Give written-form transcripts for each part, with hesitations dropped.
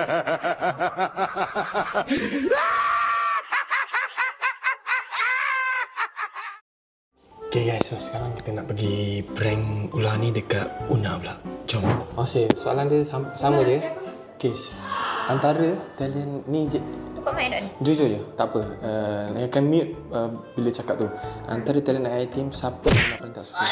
Okay guys, so sekarang kita nak pergi prank ular ni dekat Una pula. Jom. Masih, soalan dia sama je. Okay, antara talent ni je. Apa main ni? Jujur je, tak apa. Akan mute bila cakap tu. Antara talent AI team, siapa yang paling tak suka?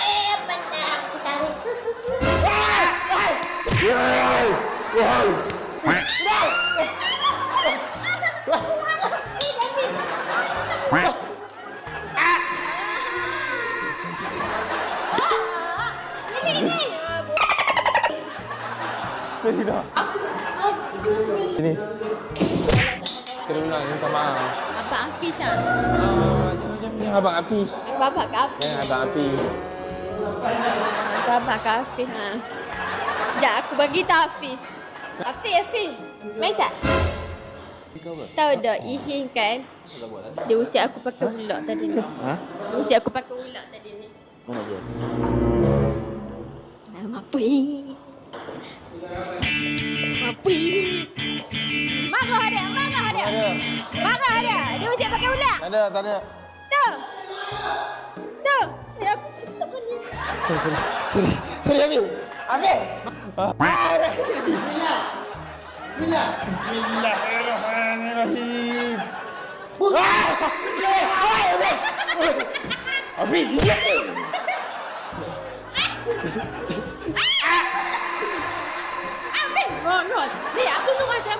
Sini dah. Sini. Terima minta maaf. Abang Hafiz ah. Macam ni Abang Hafiz. Abang Kak Hafiz. Jangan Abang Hafiz. Abang Kak Hafiz ha. Sekejap aku bagi tahu Hafiz. Hafiz. Main tak? Tahu tak Ihin kan? Dia usik aku pakai ular tadi ni. Ha? Dia usik aku pakai ular tadi ni. Mana dia? Nama apa ini? Apa ini? Marah dia. Marah dia. Dia usik pakai ular. Tak ada. Tu. Ya aku tak boleh. Sorry Habib. Bismillahirrahmanirrahim. Habib, dia ni. Ni aku suruh macam